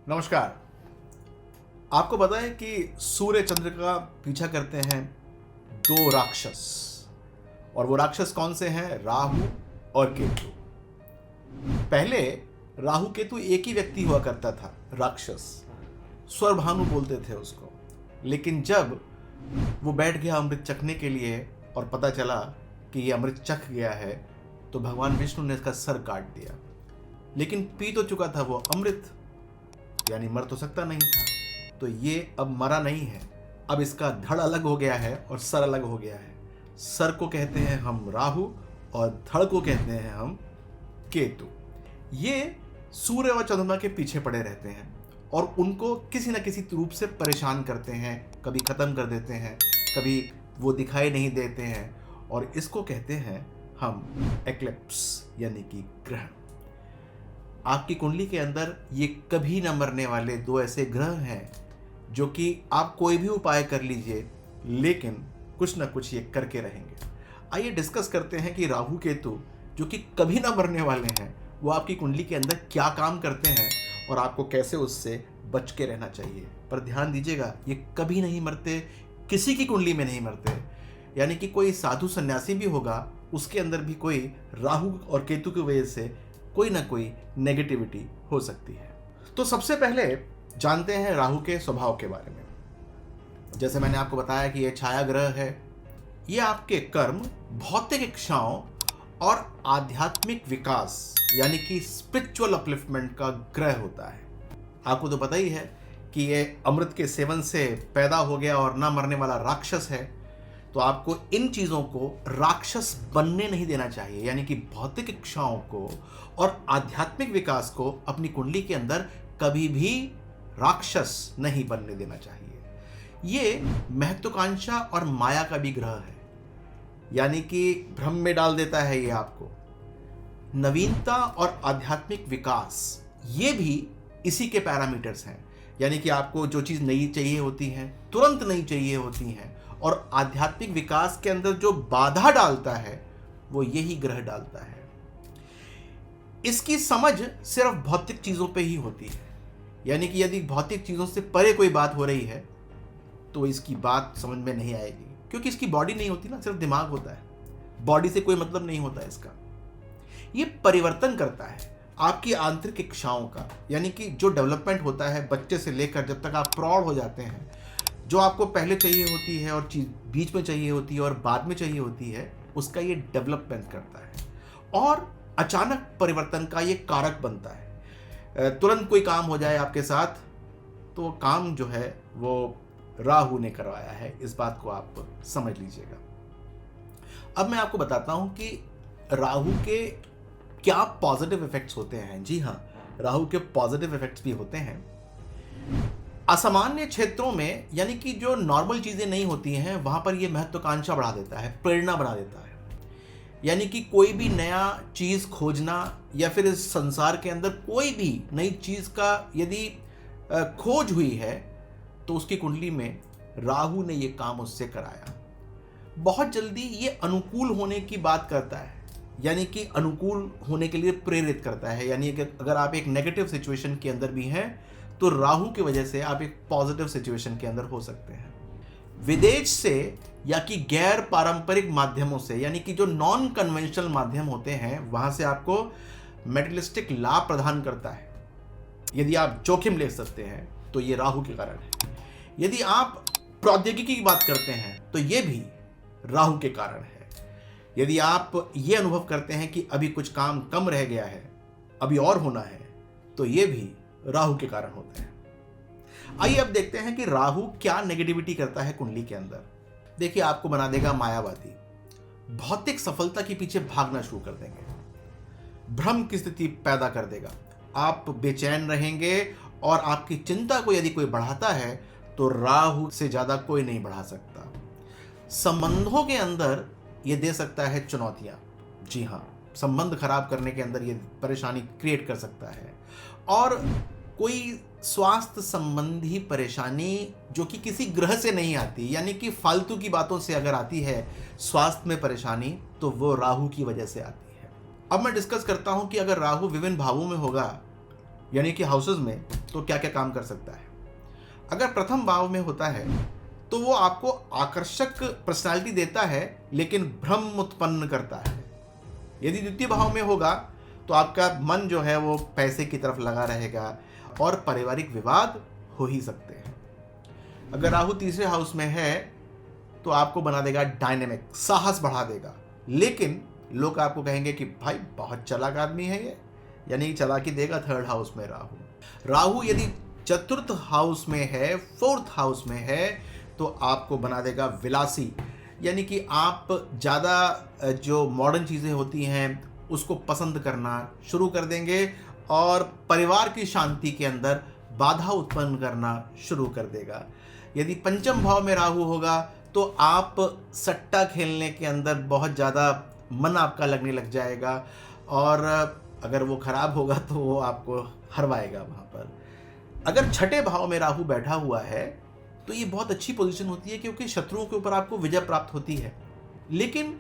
नमस्कार। आपको पता है कि सूर्य चंद्र का पीछा करते हैं दो राक्षस, और वो राक्षस कौन से हैं? राहु और केतु। पहले राहु केतु एक ही व्यक्ति हुआ करता था, राक्षस, स्वरभानु बोलते थे उसको। लेकिन जब वो बैठ गया अमृत चखने के लिए और पता चला कि ये अमृत चख गया है, तो भगवान विष्णु ने इसका सर काट दिया। लेकिन पी तो चुका था वो अमृत, यानी मर तो सकता नहीं था। तो ये अब मरा नहीं है, अब इसका धड़ अलग हो गया है और सर अलग हो गया है। सर को कहते हैं हम राहु और धड़ को कहते हैं हम केतु। ये सूर्य और चंद्रमा के पीछे पड़े रहते हैं और उनको किसी न किसी रूप से परेशान करते हैं, कभी खत्म कर देते हैं, कभी वो दिखाई नहीं देते हैं, और इसको कहते हैं हम एक्लिप्स, यानी कि ग्रहण। आपकी कुंडली के अंदर ये कभी न मरने वाले दो ऐसे ग्रह हैं जो कि आप कोई भी उपाय कर लीजिए, लेकिन कुछ ना कुछ ये करके रहेंगे। आइए डिस्कस करते हैं कि राहु केतु जो कि कभी ना मरने वाले हैं, वो आपकी कुंडली के अंदर क्या काम करते हैं और आपको कैसे उससे बच के रहना चाहिए। पर ध्यान दीजिएगा, ये कभी नहीं मरते, किसी की कुंडली में नहीं मरते। यानी कि कोई साधु सन्यासी भी होगा, उसके अंदर भी कोई राहु और केतु की वजह से कोई ना कोई नेगेटिविटी हो सकती है। तो सबसे पहले जानते हैं राहु के स्वभाव के बारे में। जैसे मैंने आपको बताया कि ये छाया ग्रह है, ये आपके कर्म, भौतिक इच्छाओं और आध्यात्मिक विकास यानी कि स्पिरिचुअल अपलिफ्टमेंट का ग्रह होता है। आपको तो पता ही है कि ये अमृत के सेवन से पैदा हो गया और ना मरने वाला राक्षस है। तो आपको इन चीज़ों को राक्षस बनने नहीं देना चाहिए, यानी कि भौतिक इच्छाओं को और आध्यात्मिक विकास को अपनी कुंडली के अंदर कभी भी राक्षस नहीं बनने देना चाहिए। ये महत्वाकांक्षा और माया का भी ग्रह है, यानी कि भ्रम में डाल देता है ये आपको। नवीनता और आध्यात्मिक विकास, ये भी इसी के पैरामीटर्स हैं। यानी कि आपको जो चीज़ नई चाहिए होती है, तुरंत नई चाहिए होती हैं, और आध्यात्मिक विकास के अंदर जो बाधा डालता है वो यही ग्रह डालता है। इसकी समझ सिर्फ भौतिक चीजों पे ही होती है, यानी कि यदि भौतिक चीजों से परे कोई बात हो रही है तो इसकी बात समझ में नहीं आएगी, क्योंकि इसकी बॉडी नहीं होती ना, सिर्फ दिमाग होता है। बॉडी से कोई मतलब नहीं होता इसका। ये परिवर्तन करता है आपकी आंतरिक इच्छाओं का, यानी कि जो डेवलपमेंट होता है बच्चे से लेकर जब तक आप प्रौढ़ हो जाते हैं, जो आपको पहले चाहिए होती है और चीज बीच में चाहिए होती है और बाद में चाहिए होती है, उसका ये डेवलपमेंट करता है और अचानक परिवर्तन का ये कारक बनता है। तुरंत कोई काम हो जाए आपके साथ तो काम जो है वो राहु ने करवाया है, इस बात को आप समझ लीजिएगा। अब मैं आपको बताता हूं कि राहु के क्या पॉजिटिव इफेक्ट्स होते हैं। जी हाँ, राहु के पॉजिटिव इफेक्ट्स भी होते हैं। असामान्य क्षेत्रों में, यानी कि जो नॉर्मल चीजें नहीं होती हैं, वहां पर यह महत्वाकांक्षा बढ़ा देता है, प्रेरणा बढ़ा देता है। यानी कि कोई भी नया चीज खोजना या फिर इस संसार के अंदर कोई भी नई चीज का यदि खोज हुई है तो उसकी कुंडली में राहु ने यह काम उससे कराया। बहुत जल्दी ये अनुकूल होने की बात करता है, यानी कि अनुकूल होने के लिए प्रेरित करता है। यानी कि अगर आप एक नेगेटिव सिचुएशन के अंदर भी हैं तो राहु की वजह से आप एक पॉजिटिव सिचुएशन के अंदर हो सकते हैं। विदेश से या कि गैर पारंपरिक माध्यमों से, यानी कि जो नॉन कन्वेंशनल माध्यम होते हैं, वहां से आपको मेटेरियलिस्टिक लाभ प्रदान करता है। यदि आप जोखिम ले सकते हैं तो ये राहु के कारण है। यदि आप प्रौद्योगिकी की बात करते हैं तो ये भी राहु के कारण है। यदि आप ये अनुभव करते हैं कि अभी कुछ काम कम रह गया है, अभी और होना है, तो ये भी राहु के कारण होते हैं। आइए अब देखते हैं कि राहु क्या नेगेटिविटी करता है कुंडली के अंदर। देखिए, आपको बना देगा मायावादी, भौतिक सफलता के पीछे भागना शुरू कर देंगे, भ्रम की स्थिति पैदा कर देगा, आप बेचैन रहेंगे और आपकी चिंता को यदि कोई बढ़ाता है तो राहु से ज्यादा कोई नहीं बढ़ा सकता। संबंधों के अंदर यह दे सकता है चुनौतियां। जी हाँ, संबंध खराब करने के अंदर यह परेशानी क्रिएट कर सकता है। और कोई स्वास्थ्य संबंधी परेशानी जो कि किसी ग्रह से नहीं आती, यानी कि फालतू की बातों से अगर आती है स्वास्थ्य में परेशानी, तो वो राहु की वजह से आती है। अब मैं डिस्कस करता हूं कि अगर राहु विभिन्न भावों में होगा, यानी कि हाउसेस में, तो क्या क्या काम कर सकता है। अगर प्रथम भाव में होता है तो वो आपको आकर्षक पर्सनालिटी देता है लेकिन भ्रम उत्पन्न करता है। यदि द्वितीय भाव में होगा तो आपका मन जो है वो पैसे की तरफ लगा रहेगा और पारिवारिक विवाद हो ही सकते हैं। अगर राहु तीसरे हाउस में है तो आपको बना देगा डायनेमिक, साहस बढ़ा देगा, लेकिन लोग आपको कहेंगे कि भाई बहुत चालाक आदमी है ये, यानी चालाकी देगा थर्ड हाउस में राहु यदि चतुर्थ हाउस में है, फोर्थ हाउस में है, तो आपको बना देगा विलासी, यानी कि आप ज़्यादा जो मॉडर्न चीज़ें होती हैं उसको पसंद करना शुरू कर देंगे और परिवार की शांति के अंदर बाधा उत्पन्न करना शुरू कर देगा। यदि पंचम भाव में राहु होगा तो आप सट्टा खेलने के अंदर बहुत ज़्यादा मन आपका लगने लग जाएगा और अगर वो खराब होगा तो वो आपको हरवाएगा वहाँ पर। अगर छठे भाव में राहु बैठा हुआ है तो ये बहुत अच्छी पोजीशन होती है क्योंकि शत्रुओं के ऊपर आपको विजय प्राप्त होती है, लेकिन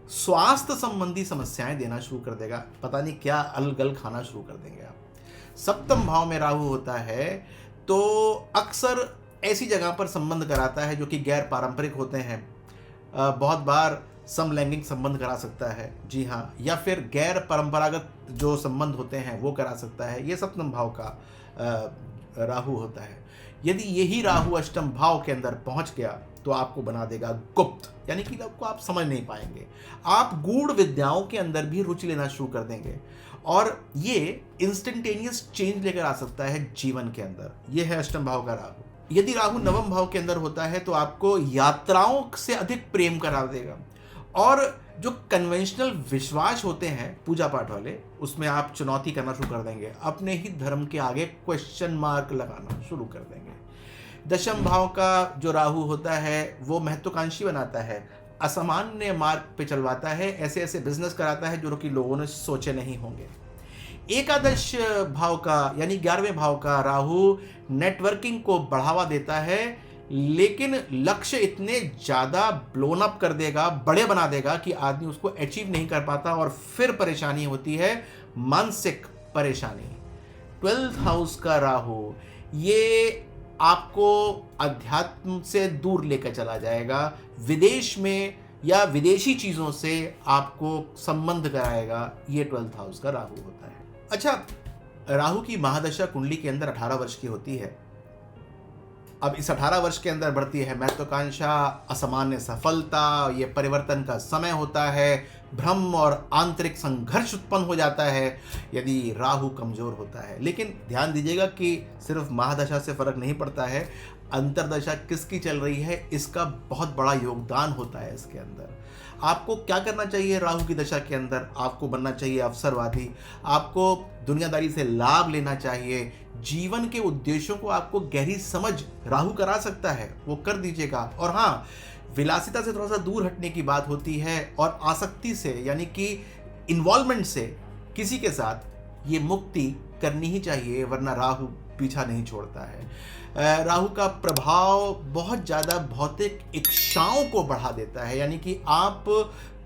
स्वास्थ्य संबंधी समस्याएं देना शुरू कर देगा। पता नहीं क्या अलगल खाना शुरू कर देंगे आप। सप्तम भाव में राहु होता है तो अक्सर ऐसी जगह पर संबंध कराता है जो कि गैर पारंपरिक होते हैं। बहुत बार समलैंगिक संबंध करा सकता है, जी हाँ, या फिर गैर परंपरागत जो संबंध होते हैं वो करा सकता है। ये सप्तम भाव का राहु होता है। यदि यही राहु अष्टम भाव के अंदर पहुंच गया तो आपको बना देगा गुप्त, यानी कि आपको आप समझ नहीं पाएंगे। आप गूढ़ विद्याओं के अंदर भी रुचि लेना शुरू कर देंगे और ये इंस्टेंटेनियस चेंज लेकर आ सकता है जीवन के अंदर। ये है अष्टम भाव का राहु। यदि राहु नवम भाव के अंदर होता है तो आपको यात्राओं से अधिक प्रेम करा देगा और जो कन्वेंशनल विश्वास होते हैं पूजा पाठ वाले, उसमें आप चुनौती करना शुरू कर देंगे, अपने ही धर्म के आगे क्वेश्चन मार्क लगाना शुरू कर देंगे। दशम भाव का जो राहु होता है वो महत्वाकांक्षी बनाता है, असामान्य मार्ग पे चलवाता है, ऐसे ऐसे बिजनेस कराता है जो कि लोगों ने सोचे नहीं होंगे। एकादश भाव का यानी 11वें भाव का राहु नेटवर्किंग को बढ़ावा देता है, लेकिन लक्ष्य इतने ज़्यादा ब्लोन अप कर देगा, बड़े बना देगा कि आदमी उसको अचीव नहीं कर पाता और फिर परेशानी होती है, मानसिक परेशानी। 12th हाउस का राहु ये आपको अध्यात्म से दूर लेकर चला जाएगा, विदेश में या विदेशी चीज़ों से आपको संबंध कराएगा। ये 12th हाउस का राहु होता है। अच्छा, राहु की महादशा कुंडली के अंदर 18 वर्ष की होती है। अब इस 18 वर्ष के अंदर बढ़ती है महत्वाकांक्षा, असामान्य सफलता, ये परिवर्तन का समय होता है, भ्रम और आंतरिक संघर्ष उत्पन्न हो जाता है यदि राहु कमजोर होता है। लेकिन ध्यान दीजिएगा कि सिर्फ महादशा से फर्क नहीं पड़ता है, अंतरदशा किसकी चल रही है इसका बहुत बड़ा योगदान होता है इसके अंदर। आपको क्या करना चाहिए राहु की दशा के अंदर? आपको बनना चाहिए अवसरवादी, आपको दुनियादारी से लाभ लेना चाहिए, जीवन के उद्देश्यों को आपको गहरी समझ राहु करा सकता है, वो कर दीजिएगा। और हाँ, विलासिता से थोड़ा सा दूर हटने की बात होती है और आसक्ति से यानी कि इन्वॉल्वमेंट से किसी के साथ ये मुक्ति करनी ही चाहिए, वरना राहु पीछा नहीं छोड़ता है। राहु का प्रभाव बहुत ज़्यादा भौतिक इच्छाओं को बढ़ा देता है, यानी कि आप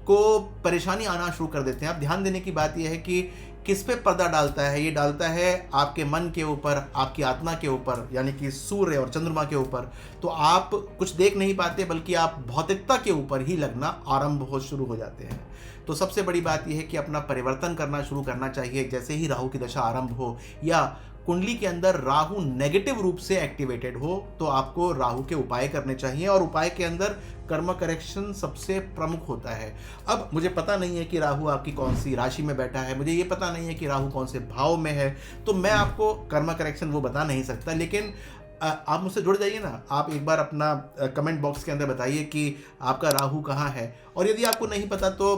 को परेशानी आना शुरू कर देते हैं। आप ध्यान देने की बात यह है कि किस पे पर्दा डालता है, ये डालता है आपके मन के ऊपर, आपकी आत्मा के ऊपर, यानी कि सूर्य और चंद्रमा के ऊपर। तो आप कुछ देख नहीं पाते बल्कि आप भौतिकता के ऊपर ही लगना आरंभ हो शुरू हो जाते हैं। तो सबसे बड़ी बात यह है कि अपना परिवर्तन करना शुरू करना चाहिए जैसे ही राहु की दशा आरंभ हो या कुंडली के अंदर राहु नेगेटिव रूप से एक्टिवेटेड हो तो आपको राहु के उपाय करने चाहिए और उपाय के अंदर कर्म करेक्शन सबसे प्रमुख होता है। अब मुझे पता नहीं है कि राहु आपकी कौन सी राशि में बैठा है, मुझे ये पता नहीं है कि राहु कौन से भाव में है, तो मैं आपको कर्म करेक्शन वो बता नहीं सकता। लेकिन आप मुझसे जुड़ जाइए ना, आप एक बार अपना कमेंट बॉक्स के अंदर बताइए कि आपका राहु कहाँ है, और यदि आपको नहीं पता तो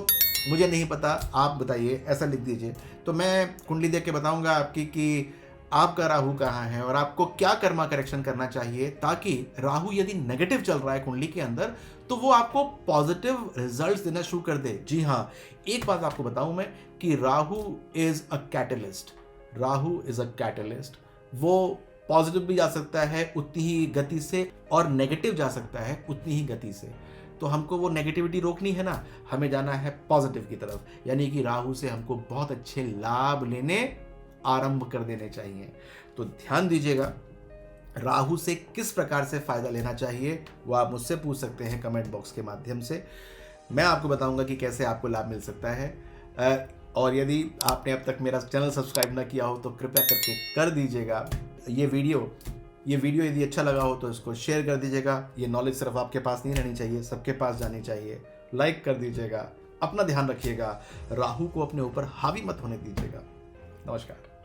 मुझे नहीं पता आप बताइए, ऐसा लिख दीजिए, तो मैं कुंडली देख के बताऊँगा आपकी कि आपका राहु कहाँ है और आपको क्या कर्मा करेक्शन करना चाहिए, ताकि राहु यदि नेगेटिव चल रहा है कुंडली के अंदर तो वो आपको पॉजिटिव रिजल्ट्स देना शुरू कर दे। जी हाँ, एक बात आपको बताऊं मैं कि Rahu is a catalyst, Rahu is a catalyst. वो पॉजिटिव भी जा सकता है उतनी ही गति से और नेगेटिव जा सकता है उतनी ही गति से। तो हमको वो नेगेटिविटी रोकनी है ना, हमें जाना है पॉजिटिव की तरफ, यानी कि राहु से हमको बहुत अच्छे लाभ लेने आरंभ कर देने चाहिए। तो ध्यान दीजिएगा, राहु से किस प्रकार से फायदा लेना चाहिए वो आप मुझसे पूछ सकते हैं कमेंट बॉक्स के माध्यम से। मैं आपको बताऊंगा कि कैसे आपको लाभ मिल सकता है। और यदि आपने अब तक मेरा चैनल सब्सक्राइब ना किया हो तो कृपया करके कर दीजिएगा। ये वीडियो यदि अच्छा लगा हो तो इसको शेयर कर दीजिएगा। ये नॉलेज सिर्फ आपके पास नहीं रहनी चाहिए, सबके पास जानी चाहिए। लाइक कर दीजिएगा। अपना ध्यान रखिएगा, राहु को अपने ऊपर हावी मत होने दीजिएगा। नमस्कार।